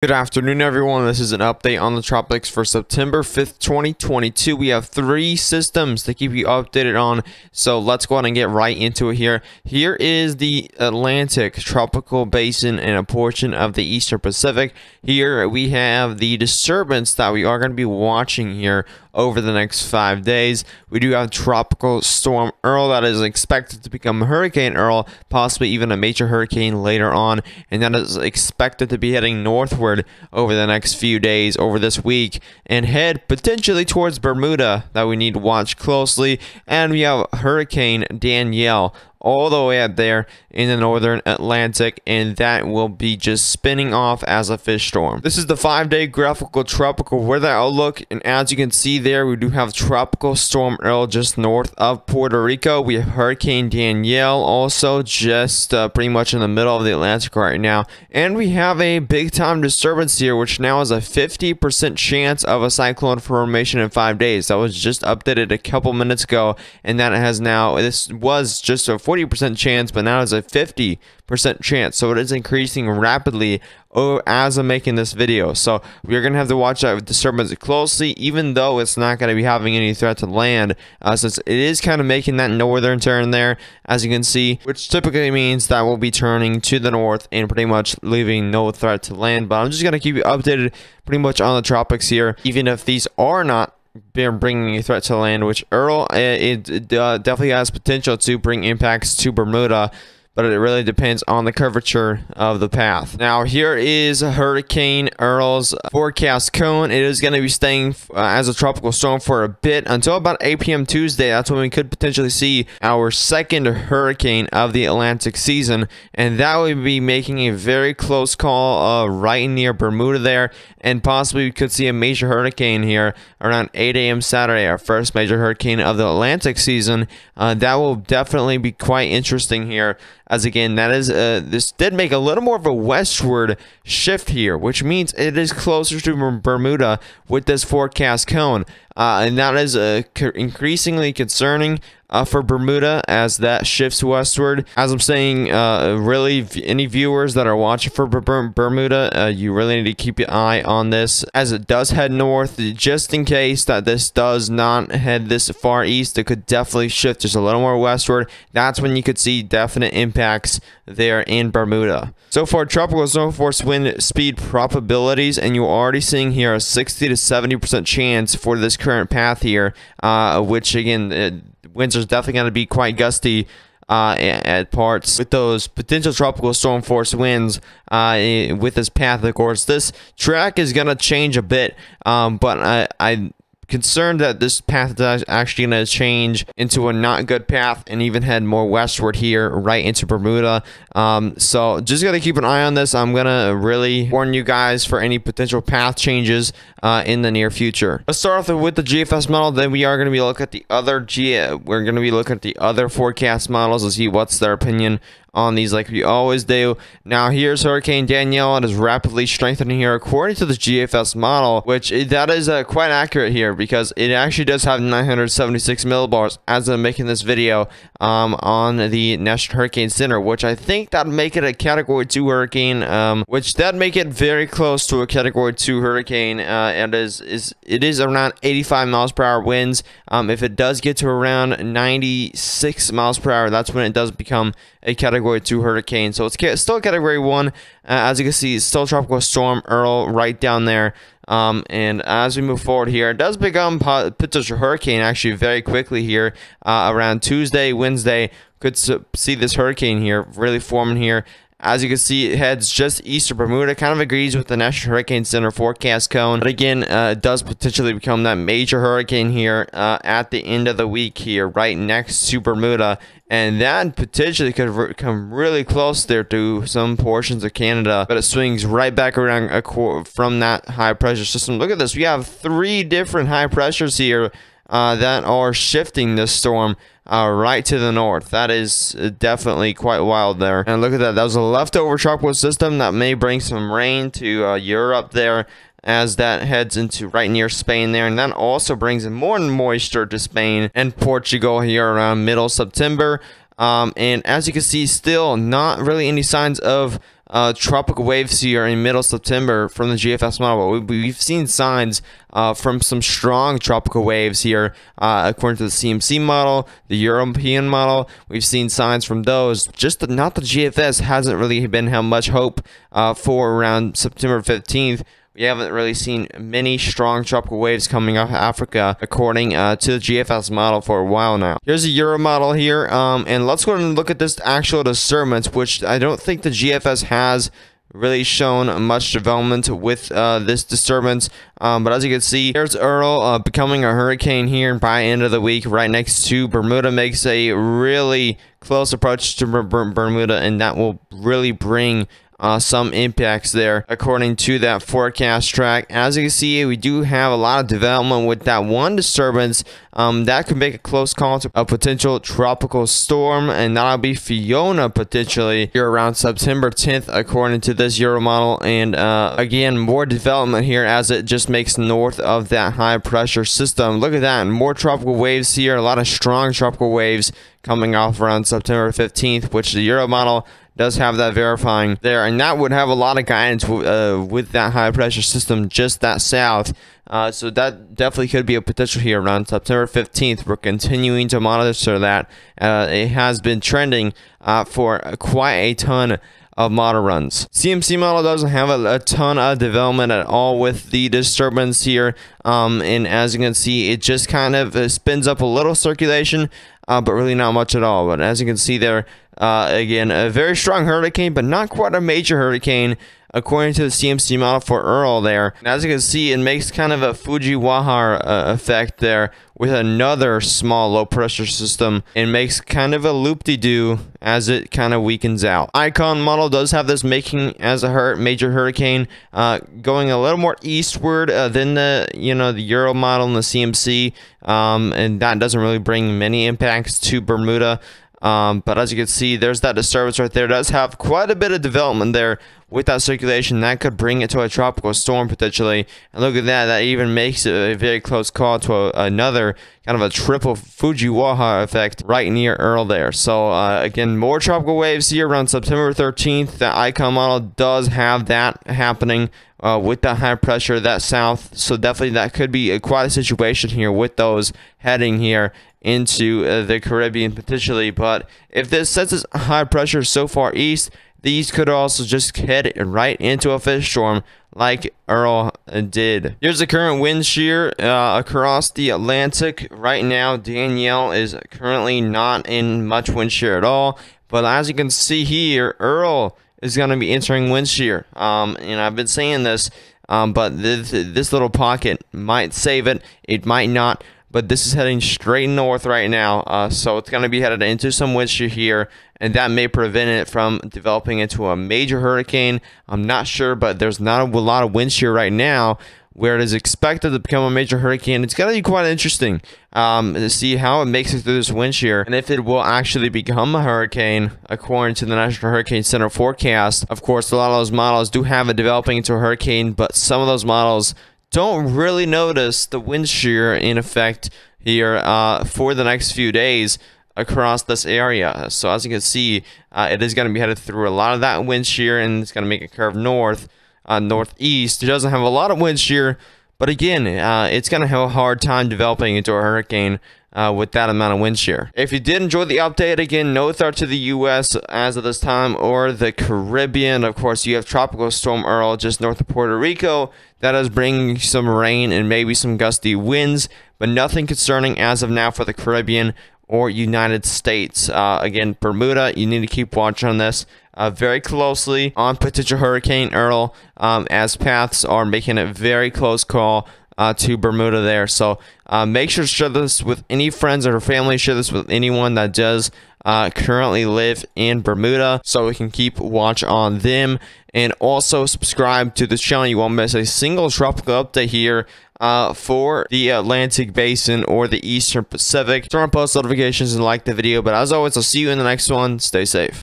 Good afternoon, everyone. This is an update on the tropics for September 5th, 2022. We have 3 systems to keep you updated on, so let's go ahead and get right into it here. Here is the Atlantic tropical basin and a portion of the Eastern Pacific. Here we have the disturbance that we are going to be watching here over the next 5 days. We do have Tropical Storm Earl that is expected to become Hurricane Earl, possibly even a major hurricane later on, and that is expected to be heading northward over the next few days, over this week, and head potentially towards Bermuda that we need to watch closely. And we have Hurricane Danielle all the way up there in the northern Atlantic, and that will be just spinning off as a fish storm. This is the 5-day graphical tropical weather outlook, and as you can see there, we do have Tropical Storm Earl just north of Puerto Rico. We have Hurricane Danielle also just pretty much in the middle of the Atlantic right now, and we have a big time disturbance here, which now has a 50% chance of a cyclone formation in 5 days. That was just updated a couple minutes ago, and that has now, this was just a 40% chance, but now it's a 50% chance, so it is increasing rapidly as I'm making this video. So we're gonna have to watch that disturbance closely, even though it's not going to be having any threat to land, since it is kind of making that northern turn there, as you can see, which typically means that we'll be turning to the north and pretty much leaving no threat to land. But I'm just gonna keep you updated pretty much on the tropics here, even if these are not bringing a threat to land, which Earl definitely has potential to bring impacts to Bermuda, but it really depends on the curvature of the path. Now here is Hurricane Earl's forecast cone. It is going to be staying as a tropical storm for a bit until about 8 p.m. Tuesday. That's when we could potentially see our second hurricane of the Atlantic season, and that would be making a very close call right near Bermuda there, and possibly we could see a major hurricane here around 8 a.m. Saturday, our first major hurricane of the Atlantic season. That will definitely be quite interesting here, as again, that is this did make a little more of a westward shift here, which means it is closer to Bermuda with this forecast cone, and that is increasingly concerning for Bermuda as that shifts westward. As I'm saying, really, any viewers that are watching for Bermuda, you really need to keep your eye on this as it does head north, just in case that this does not head this far east. It could definitely shift just a little more westward. That's when you could see definite impacts there in Bermuda. So far, tropical zone force wind speed probabilities, and you're already seeing here a 60 to 70% chance for this current path here, which again, winds are definitely going to be quite gusty at parts with those potential tropical storm force winds with this path. Of course, this track is going to change a bit, but I'm concerned that this path is actually going to change into a not good path and even head more westward here right into Bermuda. So just got to keep an eye on this. I'm going to really warn you guys for any potential path changes in the near future. Let's start off with the GFS model. Then we are going to be looking at the other we're going to be looking at the other forecast models to see what's their opinion on these, like we always do. Now here's Hurricane Danielle. It is rapidly strengthening here according to the GFS model, which that is quite accurate here, because it actually does have 976 millibars as I'm making this video on the National Hurricane Center, which I think that'd make it a Category 2 hurricane, which that'd make it very close to a Category 2 hurricane, and it is around 85 miles per hour winds. If it does get to around 96 miles per hour, that's when it does become a Category 2 hurricane. So it's still Category 1. As you can see, it's still Tropical Storm Earl right down there. And as we move forward here, it does become potential hurricane actually very quickly here. Around Tuesday, Wednesday, could see this hurricane here really forming here. As you can see, it heads just east of Bermuda, kind of agrees with the National Hurricane Center forecast cone. But again, it does potentially become that major hurricane here at the end of the week here, right next to Bermuda. And that potentially could come really close there to some portions of Canada. But it swings right back around from that high pressure system. Look at this. We have 3 different high pressures here that are shifting this storm right to the north. That is definitely quite wild there. And look at that. That was a leftover tropical system that may bring some rain to Europe there, as that heads into right near Spain there, and that also brings in more moisture to Spain and Portugal here around middle September. And as you can see, still not really any signs of tropical waves here in middle September from the GFS model. We've seen signs from some strong tropical waves here, according to the CMC model, the European model. We've seen signs from those. Just not the GFS hasn't really been how much hope for around September 15th. We haven't really seen many strong tropical waves coming off Africa, according to the GFS model, for a while now. Here's a Euro model here, and let's go ahead and look at this actual disturbance, which I don't think the GFS has really shown much development with this disturbance. But as you can see, here's Earl becoming a hurricane here by end of the week, right next to Bermuda. Makes a really close approach to Bermuda, and that will really bring some impacts there, according to that forecast track. As you can see, we do have a lot of development with that one disturbance that could make a close call to a potential tropical storm, and that'll be Fiona potentially here around September 10th, according to this Euro model. And again, more development here as it just makes north of that high pressure system. Look at that, more tropical waves here, a lot of strong tropical waves coming off around September 15th, which the Euro model does have that verifying there, and that would have a lot of guidance with that high pressure system just that south. So that definitely could be a potential here around September 15th. We're continuing to monitor that. It has been trending for quite a ton of model runs. CMC model doesn't have a ton of development at all with the disturbance here, and as you can see, it just kind of spins up a little circulation, but really not much at all. But as you can see there, again, a very strong hurricane, but not quite a major hurricane, according to the CMC model for Earl there. And as you can see, it makes kind of a Fujiwara effect there with another small low pressure system, and makes kind of a loop-de-doo as it kind of weakens out. Icon model does have this making as a major hurricane, going a little more eastward than the the Euro model and the CMC, and that doesn't really bring many impacts to Bermuda. But as you can see, there's that disturbance right there. It does have quite a bit of development there with that circulation that could bring it to a tropical storm potentially. And look at that, that even makes it a very close call to another kind of a triple Fujiwara effect right near Earl there. So again, more tropical waves here around September 13th. The Icon model does have that happening with that high pressure that south. So definitely that could be quite a situation here with those heading here into the Caribbean potentially. But if this sets its high pressure so far east, these could also just head right into a fish storm like Earl did. Here's the current wind shear across the Atlantic. Right now, Danielle is currently not in much wind shear at all. But as you can see here, Earl is going to be entering wind shear. And I've been saying this, but this little pocket might save it. It might not. But this is heading straight north right now, so it's going to be headed into some wind shear here, and that may prevent it from developing into a major hurricane. I'm not sure, but there's not a lot of wind shear right now where it is expected to become a major hurricane. It's going to be quite interesting to see how it makes it through this wind shear, and if it will actually become a hurricane according to the National Hurricane Center forecast. Of course, a lot of those models do have it developing into a hurricane, but some of those models don't really notice the wind shear in effect here for the next few days across this area. So as you can see, it is going to be headed through a lot of that wind shear, and it's going to make a curve north, northeast. It doesn't have a lot of wind shear, but again, it's going to have a hard time developing into a hurricane with that amount of wind shear. If you did enjoy the update, again, no threat to the U.S. as of this time or the Caribbean. Of course, you have Tropical Storm Earl just north of Puerto Rico. That is bringing some rain and maybe some gusty winds, but nothing concerning as of now for the Caribbean or United States. Again, Bermuda, you need to keep watching on this very closely on potential Hurricane Earl, as paths are making a very close call to Bermuda there. So make sure to share this with any friends or family. Share this with anyone that does currently live in Bermuda, so we can keep watch on them. And also subscribe to this channel. You won't miss a single tropical update here for the Atlantic Basin or the Eastern Pacific. Turn on post notifications and like the video. But as always, I'll see you in the next one. Stay safe.